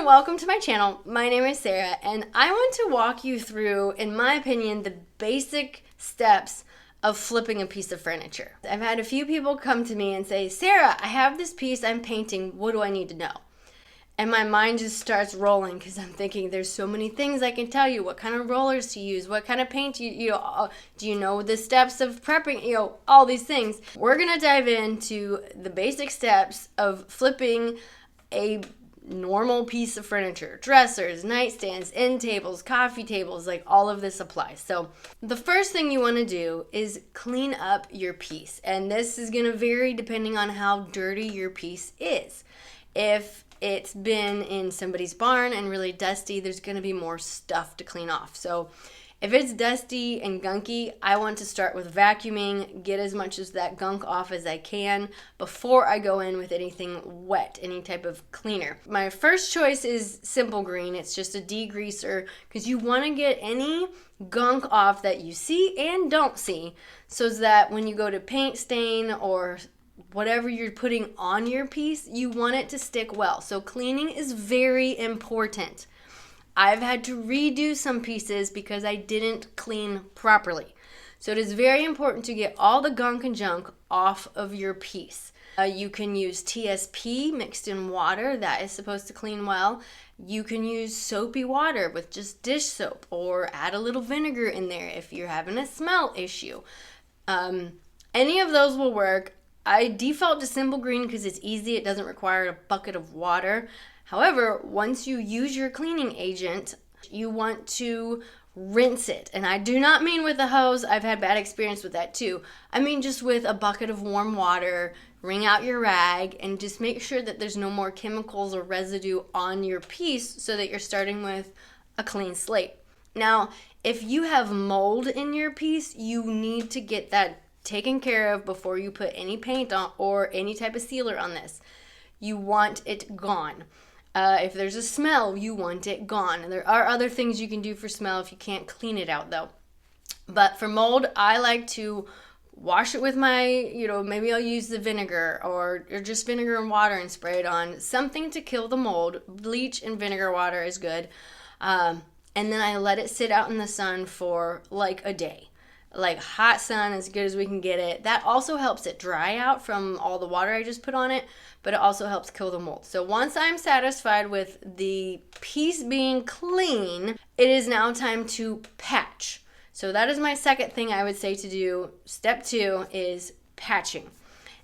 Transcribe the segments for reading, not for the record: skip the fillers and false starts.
and welcome to my channel. My name is Sarah and I want to walk you through, in my opinion, the basic steps of flipping a piece of furniture. I've had a few people come to me and say, Sarah, I have this piece I'm painting, what do I need to know? And my mind just starts rolling because I'm thinking there's so many things I can tell you. What kind of rollers to use, what kind of paint do you know the steps of prepping, all these things. We're gonna dive into the basic steps of flipping a normal piece of furniture. Dressers, nightstands, end tables, coffee tables, like all of this applies. So the first thing you want to do is clean up your piece. And this is going to vary depending on how dirty your piece is. If it's been in somebody's barn and really dusty, there's going to be more stuff to clean off. So if it's dusty and gunky, I want to start with vacuuming, get as much of that gunk off as I can before I go in with anything wet, any type of cleaner. My first choice is Simple Green. It's just a degreaser because you want to get any gunk off that you see and don't see, so that when you go to paint stain or whatever you're putting on your piece, you want it to stick well. So cleaning is very important. I've had to redo some pieces because I didn't clean properly. So it is very important to get all the gunk and junk off of your piece. You can use TSP mixed in water. That is supposed to clean well. You can use soapy water with just dish soap, or add a little vinegar in there if you're having a smell issue. Any of those will work. I default to Simple Green because it's easy. It doesn't require a bucket of water. However, once you use your cleaning agent, you want to rinse it. And I do not mean with a hose. I've had bad experience with that too. I mean just with a bucket of warm water, wring out your rag, and just make sure that there's no more chemicals or residue on your piece so that you're starting with a clean slate. Now, if you have mold in your piece, you need to get that taken care of before you put any paint on or any type of sealer on this. You want it gone. If there's a smell, you want it gone. And there are other things you can do for smell if you can't clean it out though. But for mold, I like to wash it with my, maybe I'll use the vinegar or just vinegar and water and spray it on. Something to kill the mold. Bleach and vinegar water is good. And then I let it sit out in the sun for like a day. Like hot sun, as good as we can get it. That also helps it dry out from all the water I just put on it, but it also helps kill the mold. So once I'm satisfied with the piece being clean, it is now time to patch. So that is my second thing I would say to do. Step 2 is patching.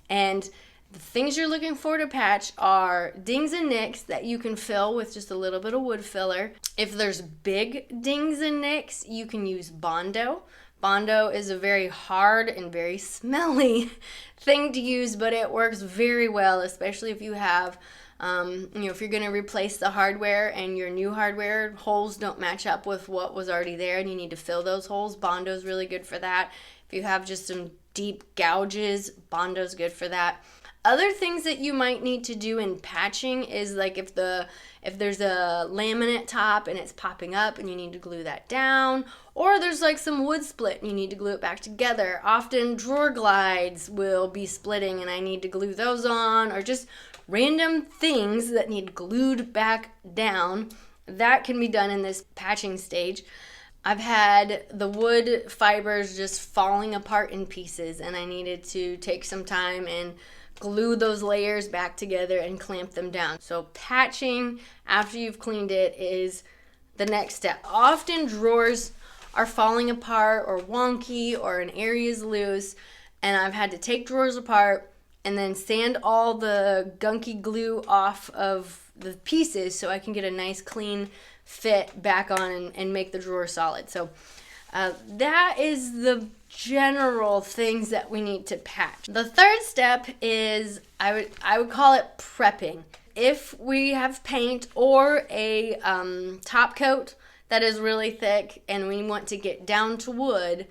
And the things you're looking for to patch are dings and nicks that you can fill with just a little bit of wood filler. If there's big dings and nicks, you can use Bondo. Bondo is a very hard and very smelly thing to use, but it works very well, especially if you have, if you're going to replace the hardware and your new hardware holes don't match up with what was already there and you need to fill those holes. Bondo is really good for that. If you have just some deep gouges, Bondo is good for that. Other things that you might need to do in patching is like if there's a laminate top and it's popping up and you need to glue that down, or there's like some wood split and you need to glue it back together. Often drawer glides will be splitting and I need to glue those on, or just random things that need glued back down. That can be done in this patching stage. I've had the wood fibers just falling apart in pieces and I needed to take some time and glue those layers back together and clamp them down. So patching after you've cleaned it is the next step. Often drawers are falling apart or wonky or an area is loose, and I've had to take drawers apart and then sand all the gunky glue off of the pieces so I can get a nice clean fit back on and make the drawer solid. So that is the general things that we need to patch. The third step is I would call it prepping. If we have paint or a top coat that is really thick and we want to get down to wood,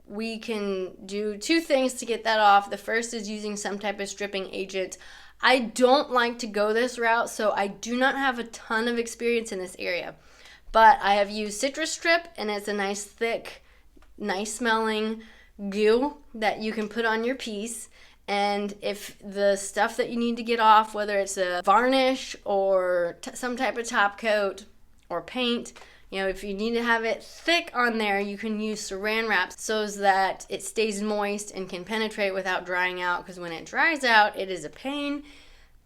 we can do two things to get that off. The first is using some type of stripping agent. I don't like to go this route, so I do not have a ton of experience in this area. But I have used Citrus Strip, and it's a nice thick, nice smelling goo that you can put on your piece. And if the stuff that you need to get off, whether it's a varnish or some type of top coat or paint, you know, if you need to have it thick on there, you can use saran wrap so that it stays moist and can penetrate without drying out, because when it dries out, it is a pain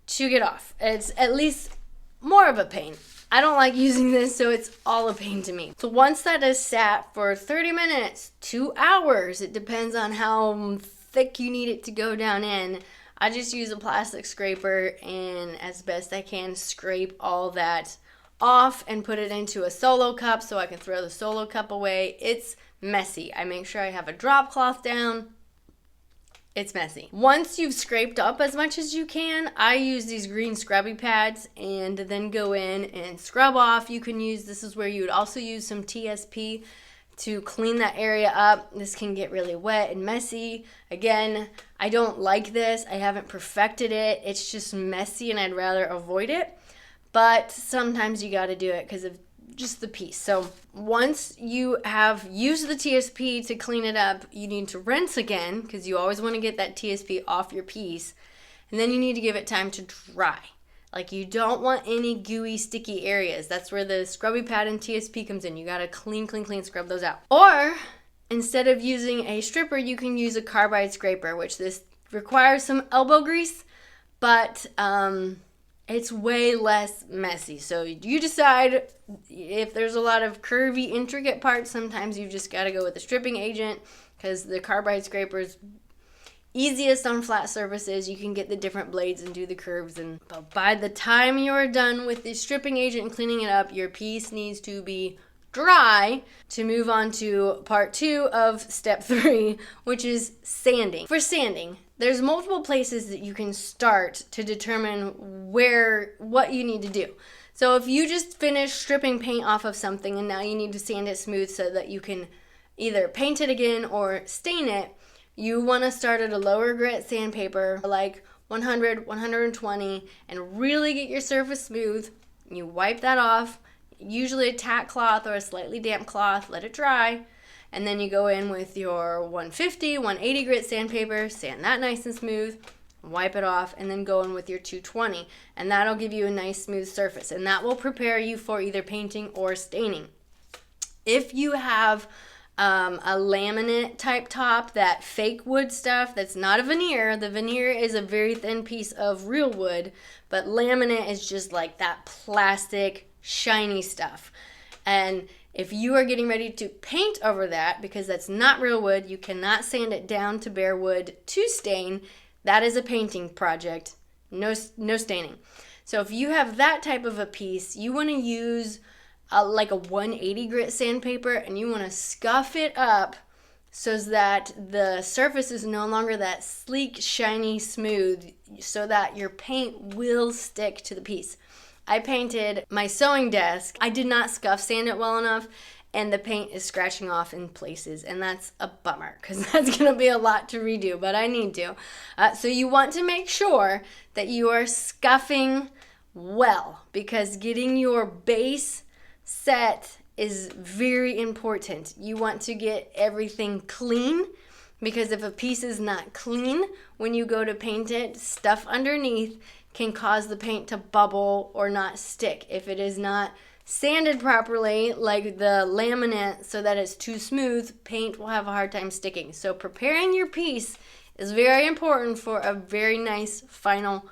to get off. It's at least more of a pain. I don't like using this, so it's all a pain to me. So once that is sat for 30 minutes, 2 hours, it depends on how thick you need it to go down in, I just use a plastic scraper and as best I can scrape all that off and put it into a solo cup so I can throw the solo cup away. It's messy. I make sure I have a drop cloth down. It's messy. Once you've scraped up as much as you can, I use these green scrubby pads and then go in and scrub off. You can use, this is where you would also use some TSP to clean that area up. This can get really wet and messy. Again, I don't like this. I haven't perfected it. It's just messy and I'd rather avoid it. But sometimes you got to do it because of just the piece. So once you have used the TSP to clean it up, you need to rinse again because you always want to get that TSP off your piece. And then you need to give it time to dry. Like, you don't want any gooey, sticky areas. That's where the scrubby pad and TSP comes in. You gotta clean, scrub those out. Or, instead of using a stripper, you can use a carbide scraper, which this requires some elbow grease, but it's way less messy. So you decide if there's a lot of curvy, intricate parts, sometimes you've just gotta go with the stripping agent because the carbide scraper's easiest on flat surfaces. You can get the different blades and do the curves, but by the time you're done with the stripping agent and cleaning it up, your piece needs to be dry to move on to part 2 of step 3, which is sanding. For sanding, there's multiple places that you can start to determine what you need to do. So if you just finished stripping paint off of something and now you need to sand it smooth so that you can either paint it again or stain it, you want to start at a lower grit sandpaper, like 100, 120, and really get your surface smooth. You wipe that off, usually a tack cloth or a slightly damp cloth, let it dry, and then you go in with your 150, 180 grit sandpaper, sand that nice and smooth, wipe it off, and then go in with your 220, and that'll give you a nice smooth surface, and that will prepare you for either painting or staining. If you have a laminate type top, that fake wood stuff, that's not a veneer. The veneer is a very thin piece of real wood, but laminate is just like that plastic, shiny stuff. And if you are getting ready to paint over that, because that's not real wood, you cannot sand it down to bare wood to stain. That is a painting project, no staining. So if you have that type of a piece, you want to use like a 180 grit sandpaper, and you want to scuff it up so that the surface is no longer that sleek, shiny, smooth, so that your paint will stick to the piece. I painted my sewing desk. I did not scuff sand it well enough, and the paint is scratching off in places, and that's a bummer because that's going to be a lot to redo, but I need to. So you want to make sure that you are scuffing well, because getting your base set is very important. You want to get everything clean, because if a piece is not clean, when you go to paint it, stuff underneath can cause the paint to bubble or not stick. If it is not sanded properly, like the laminate, so that it's too smooth, paint will have a hard time sticking. So preparing your piece is very important for a very nice final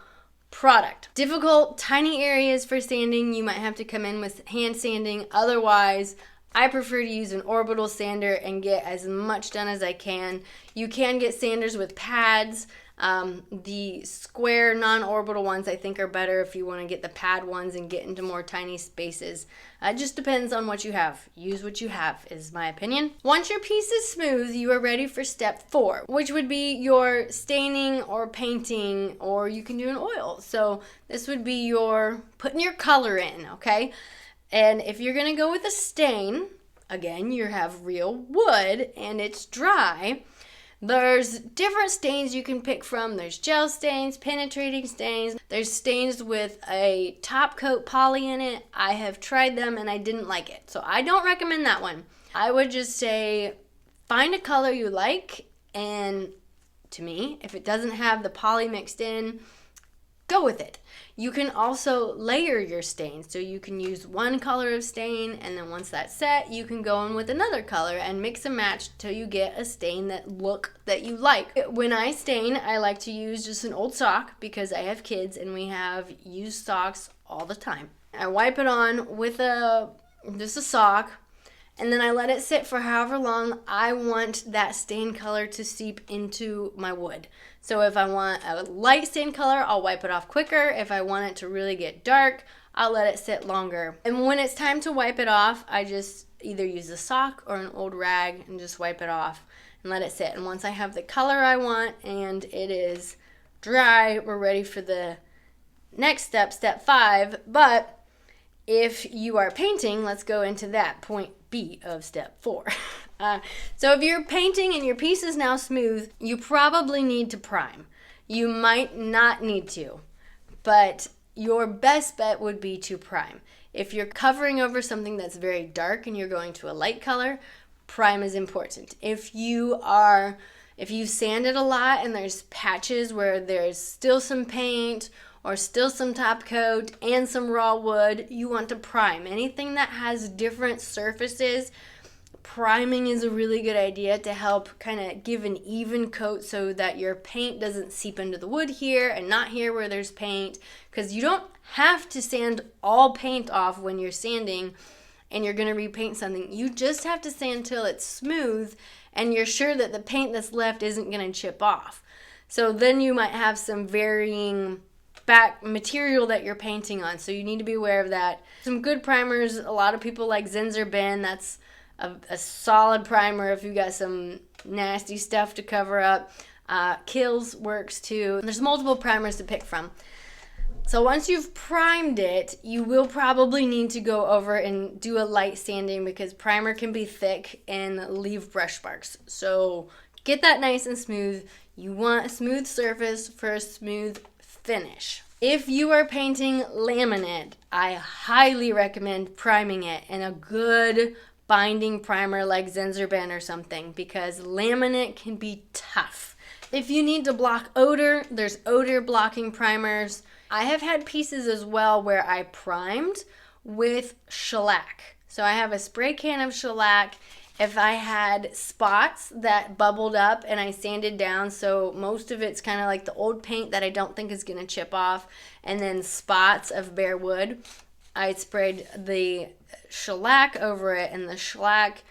product. Difficult, tiny areas for sanding, you might have to come in with hand sanding. Otherwise, I prefer to use an orbital sander and get as much done as I can. You can get sanders with pads. The square non-orbital ones I think are better if you want to get the pad ones and get into more tiny spaces. It just depends on what you have. Use what you have is my opinion. Once your piece is smooth, you are ready for step 4, which would be your staining or painting, or you can do an oil. So this would be your putting your color in, okay? And if you're going to go with a stain, again, you have real wood and it's dry. There's different stains you can pick from. There's gel stains, penetrating stains. There's stains with a top coat poly in it. I have tried them and I didn't like it. So I don't recommend that one. I would just say find a color you like and to me. If it doesn't have the poly mixed in, go with it. You can also layer your stain. So you can use one color of stain, and then once that's set, you can go in with another color and mix and match till you get a stain that you like. When I stain, I like to use just an old sock because I have kids and we have used socks all the time. I wipe it on with just a sock, and then I let it sit for however long I want that stain color to seep into my wood. So if I want a light stain color, I'll wipe it off quicker. If I want it to really get dark, I'll let it sit longer. And when it's time to wipe it off, I just either use a sock or an old rag and just wipe it off and let it sit. And once I have the color I want and it is dry, we're ready for the next step, step 5. But if you are painting, let's go into that, point B of step 4. So if you're painting and your piece is now smooth, you probably need to prime. You might not need to, but your best bet would be to prime. If you're covering over something that's very dark and you're going to a light color, prime is important. If you sanded a lot and there's patches where there's still some paint or still some top coat and some raw wood, you want to prime. Anything that has different surfaces, priming is a really good idea to help kind of give an even coat so that your paint doesn't seep into the wood here and not here where there's paint, because you don't have to sand all paint off when you're sanding and you're going to repaint something. You just have to sand till it's smooth and you're sure that the paint that's left isn't going to chip off. So then you might have some varying back material that you're painting on, so you need to be aware of that. Some good primers, a lot of people like Zinsser Ben. That's a solid primer if you got some nasty stuff to cover up. Kills works too. There's multiple primers to pick from. So once you've primed it, you will probably need to go over and do a light sanding because primer can be thick and leave brush marks. So get that nice and smooth. You want a smooth surface for a smooth finish. If you are painting laminate, I highly recommend priming it in a good binding primer like Zinsser Ben or something, because laminate can be tough. If you need to block odor, there's odor blocking primers. I have had pieces as well where I primed with shellac. So I have a spray can of shellac. If I had spots that bubbled up and I sanded down, so most of it's kind of like the old paint that I don't think is going to chip off, and then spots of bare wood, I sprayed the shellac over it, and the shellac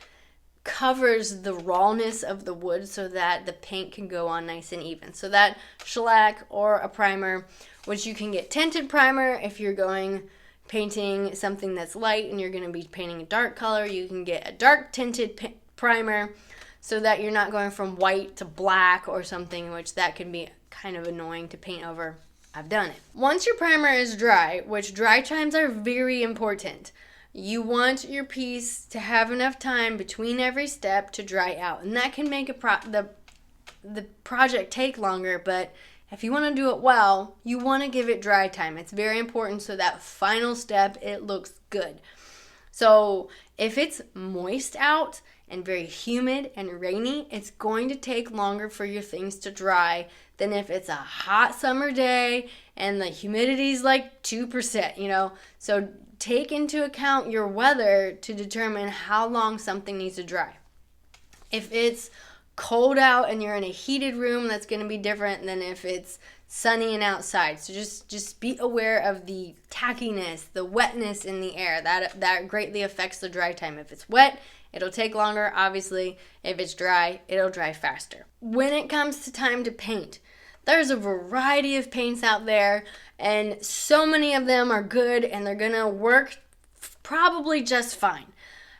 covers the rawness of the wood so that the paint can go on nice and even. So that shellac or a primer, which you can get tinted primer if you're going painting something that's light and you're going to be painting a dark color. You can get a dark tinted primer so that you're not going from white to black or something, which that can be kind of annoying to paint over. I've done it. Once your primer is dry, which dry times are very important, you want your piece to have enough time between every step to dry out, and that can make the project take longer, but if you want to do it well, you want to give it dry time. It's very important so that final step, it looks good. So if it's moist out and very humid and rainy, it's going to take longer for your things to dry than if it's a hot summer day and the humidity is like 2%, So take into account your weather to determine how long something needs to dry. If it's cold out and you're in a heated room, that's going to be different than if it's sunny and outside. So just be aware of the tackiness, the wetness in the air. That greatly affects the dry time. If it's wet, it'll take longer, obviously. If it's dry, it'll dry faster. When it comes to time to paint, there's a variety of paints out there, and so many of them are good and they're going to work probably just fine.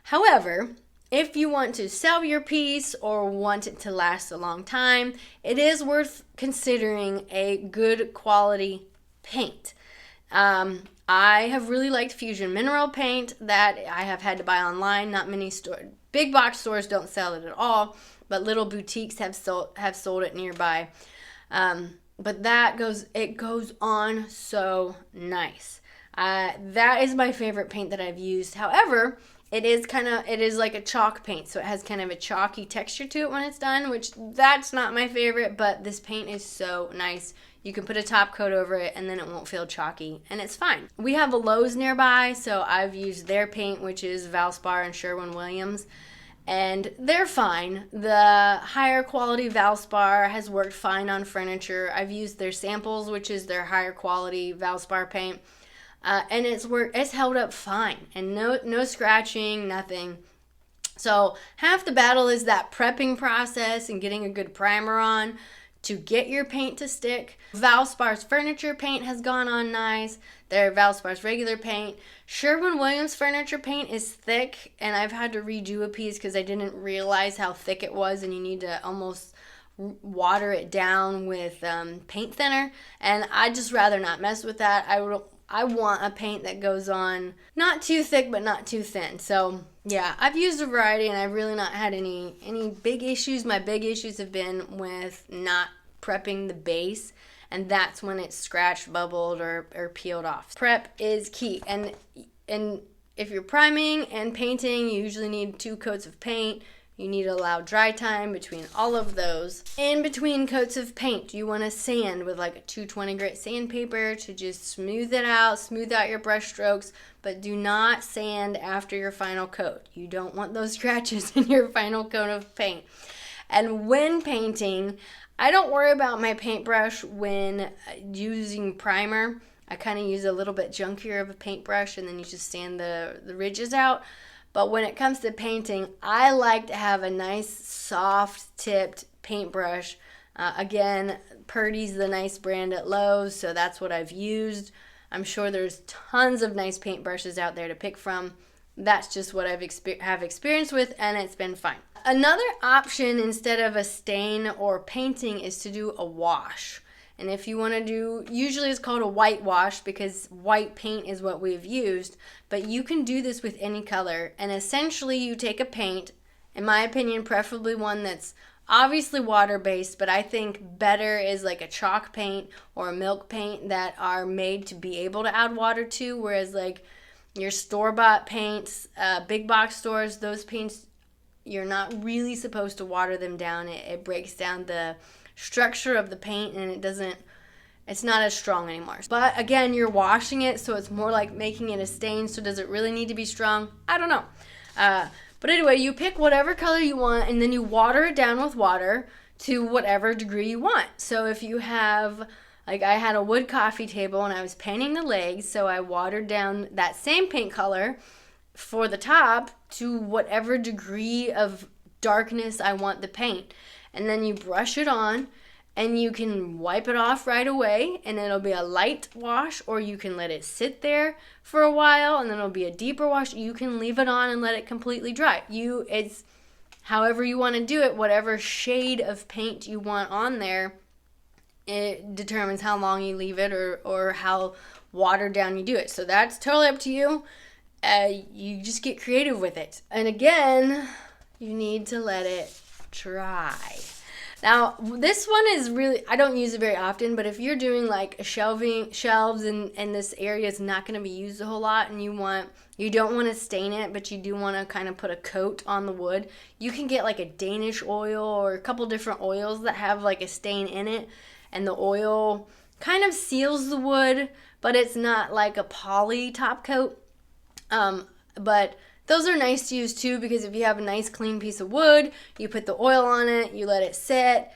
However, if you want to sell your piece or want it to last a long time, it is worth considering a good quality paint. I have really liked Fusion Mineral paint that I have had to buy online. Not many big box stores don't sell it at all, but little boutiques have sold it nearby. But it goes on so nice. That is my favorite paint that I've used. However, it is like a chalk paint, so it has kind of a chalky texture to it when it's done, which that's not my favorite, but this paint is so nice. You can put a top coat over it and then it won't feel chalky, and it's fine. We have a Lowe's nearby, so I've used their paint, which is Valspar and Sherwin-Williams, and they're fine. The higher quality Valspar has worked fine on furniture. I've used their samples, which is their higher quality Valspar paint, and it's held up fine, and no scratching, nothing. So half the battle is that prepping process and getting a good primer on to get your paint to stick. Valspar's furniture paint has gone on nice. Their Valspar's regular paint. Sherwin-Williams furniture paint is thick, and I've had to redo a piece because I didn't realize how thick it was, and you need to almost water it down with paint thinner, and I'd just rather not mess with that. I want a paint that goes on not too thick but not too thin. So yeah, I've used a variety and I've really not had any big issues. My big issues have been with not prepping the base, and that's when it's scratched, bubbled, or peeled off. Prep is key, and if you're priming and painting, you usually need 2 coats of paint. You need to allow dry time between all of those. In between coats of paint, you want to sand with like a 220 grit sandpaper to just smooth it out, smooth out your brush strokes, but do not sand after your final coat. You don't want those scratches in your final coat of paint. And when painting, I don't worry about my paintbrush when using primer. I kind of use a little bit junkier of a paintbrush, and then you just sand the ridges out. But when it comes to painting, I like to have a nice soft-tipped paintbrush. Again, Purdy's the nice brand at Lowe's, so that's what I've used. I'm sure there's tons of nice paintbrushes out there to pick from. That's just what I've have experience with, and it's been fine. Another option instead of a stain or painting is to do a wash. And if you want to do, usually it's called a whitewash because white paint is what we've used, but you can do this with any color. And essentially you take a paint, in my opinion, preferably one that's obviously water-based, but I think better is like a chalk paint or a milk paint that are made to be able to add water to, whereas like your store-bought paints, big box stores, those paints, you're not really supposed to water them down. It breaks down the structure of the paint, and it's not as strong anymore. But again, you're washing it, so it's more like making it a stain. So does it really need to be strong? I don't know. But anyway, you pick whatever color you want, and then you water it down with water to whatever degree you want. So if you have, like I had a wood coffee table and I was painting the legs, so I watered down that same paint color for the top to whatever degree of darkness I want the paint. And then you brush it on, and you can wipe it off right away, and it'll be a light wash, or you can let it sit there for a while, and then it'll be a deeper wash. You can leave it on and let it completely dry. It's however you want to do it, whatever shade of paint you want on there, it determines how long you leave it or how watered down you do it. So that's totally up to you. You just get creative with it. And again, you need to let it dry. Now, this one is really, I don't use it very often, but if you're doing like shelves and this area is not going to be used a whole lot, and you don't want to stain it, but you do want to kind of put a coat on the wood, you can get like a Danish oil or a couple different oils that have like a stain in it, and the oil kind of seals the wood, but it's not like a poly top coat. But those are nice to use too, because if you have a nice clean piece of wood, you put the oil on it, you let it sit,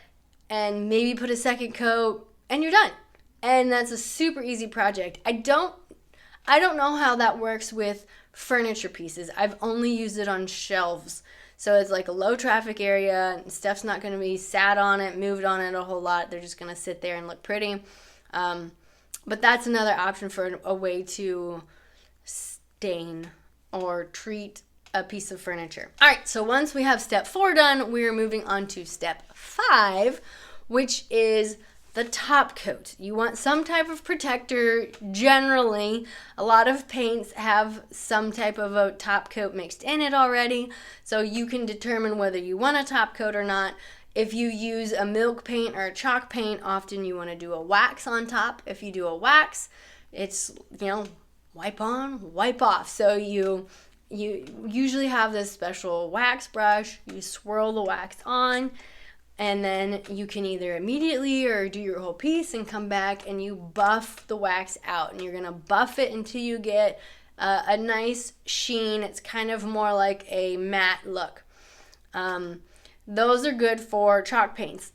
and maybe put a second coat, and you're done. And that's a super easy project. I don't know how that works with furniture pieces. I've only used it on shelves. So it's like a low traffic area, and stuff's not going to be sat on it, moved on it a whole lot. They're just going to sit there and look pretty. But that's another option for a way to stain or treat a piece of furniture. All right, so once we have step 4 done, we're moving on to step 5, which is the top coat. You want some type of protector. Generally, a lot of paints have some type of a top coat mixed in it already, so you can determine whether you want a top coat or not. If you use a milk paint or a chalk paint, often you want to do a wax on top. If you do a wax, it's, wipe on, wipe off. So you usually have this special wax brush. You swirl the wax on, and then you can either immediately or do your whole piece and come back and you buff the wax out. And you're going to buff it until you get a nice sheen. It's kind of more like a matte look. Those are good for chalk paints.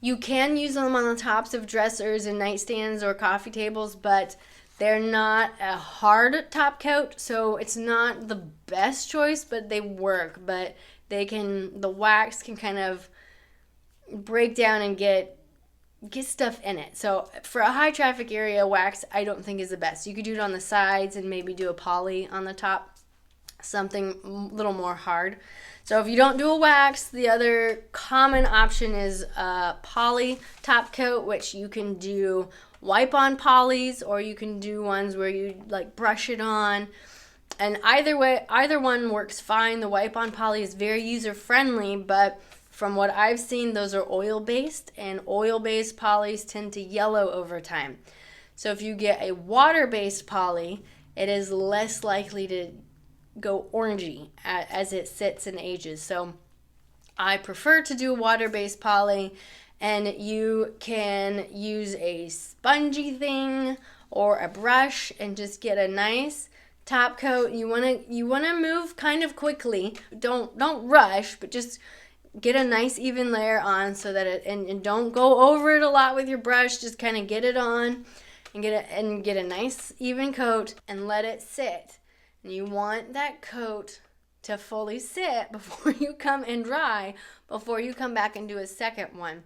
You can use them on the tops of dressers and nightstands or coffee tables, but they're not a hard top coat, so it's not the best choice, but they work. But the wax can kind of break down and get stuff in it. So for a high traffic area, wax I don't think is the best. You could do it on the sides and maybe do a poly on the top, something a little more hard. So if you don't do a wax, the other common option is a poly top coat, which you can do wipe on polys, or you can do ones where you like brush it on. And either one works fine. The wipe on poly is very user friendly, but from what I've seen, those are oil based, and oil based polys tend to yellow over time. So if you get a water based poly, it is less likely to go orangey as it sits and ages. So I prefer to do a water-based poly, and you can use a spongy thing or a brush and just get a nice top coat. You want to move kind of quickly. Don't rush, but just get a nice even layer on so that and don't go over it a lot with your brush. Just kind of get it on and get a nice even coat and let it sit. And you want that coat to fully sit before you come and dry, before you come back and do a second one.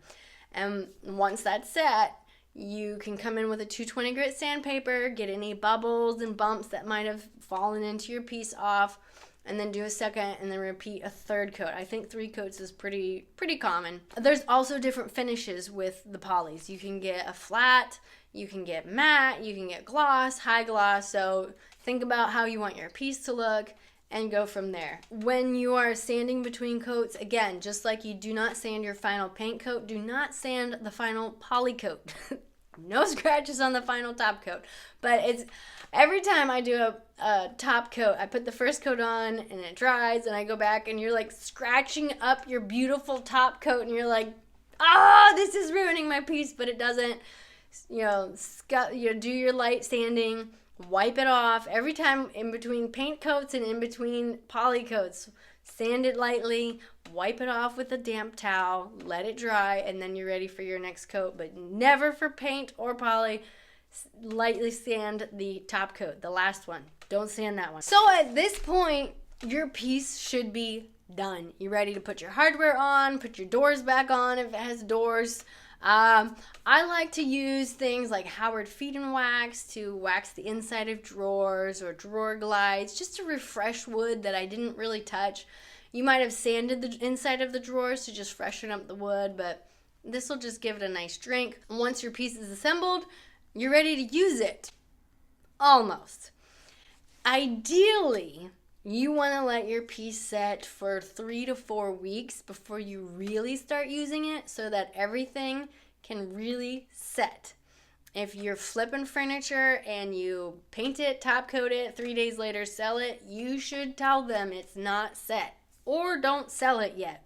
And once that's set, you can come in with a 220 grit sandpaper, get any bubbles and bumps that might have fallen into your piece off, and then do a second and then repeat a third coat. I think 3 coats is pretty common. There's also different finishes with the polys. You can get a flat, you can get matte, you can get gloss, high gloss. So think about how you want your piece to look and go from there. When you are sanding between coats, again, just like you do not sand your final paint coat, do not sand the final poly coat. No scratches on the final top coat. But it's every time I do a top coat, I put the first coat on and it dries and I go back and you're like scratching up your beautiful top coat and you're like, this is ruining my piece, but it doesn't. You do your light sanding, wipe it off every time in between paint coats and in between poly coats. Sand it lightly, wipe it off with a damp towel, let it dry, and then you're ready for your next coat. But never for paint or poly, lightly sand the top coat, the last one. Don't sand that one. So at this point, your piece should be done. You're ready to put your hardware on, put your doors back on if it has doors. I like to use things like Howard Feedin wax to wax the inside of drawers or drawer glides, just to refresh wood that I didn't really touch. You might have sanded the inside of the drawers to just freshen up the wood, but this will just give it a nice drink. And once your piece is assembled, you're ready to use it. Almost. Ideally, you want to let your piece set for 3 to 4 weeks before you really start using it so that everything can really set. If you're flipping furniture and you paint it, top coat it, 3 days later sell it, you should tell them it's not set or don't sell it yet.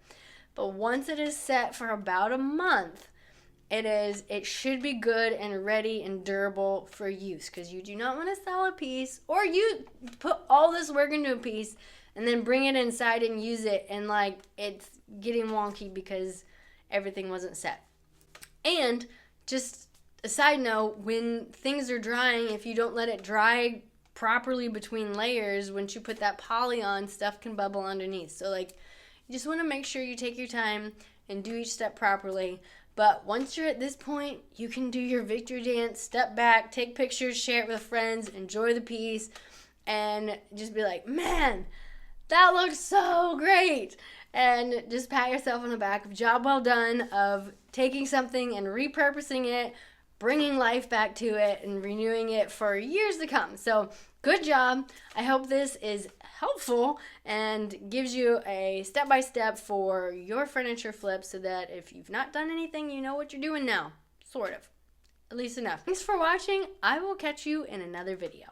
But once it is set for about a month, it should be good and ready and durable for use, because you do not want to sell a piece or you put all this work into a piece and then bring it inside and use it and like it's getting wonky because everything wasn't set. And just a side note, when things are drying, if you don't let it dry properly between layers, once you put that poly on, stuff can bubble underneath. So like you just want to make sure you take your time and do each step properly. But once you're at this point, you can do your victory dance, step back, take pictures, share it with friends, enjoy the piece, and just be like, man, that looks so great. And just pat yourself on the back of job well done of taking something and repurposing it, bringing life back to it, and renewing it for years to come. So good job. I hope this is helpful and gives you a step-by-step for your furniture flip so that if you've not done anything, you know what you're doing now. Sort of. At least enough. Thanks for watching. I will catch you in another video.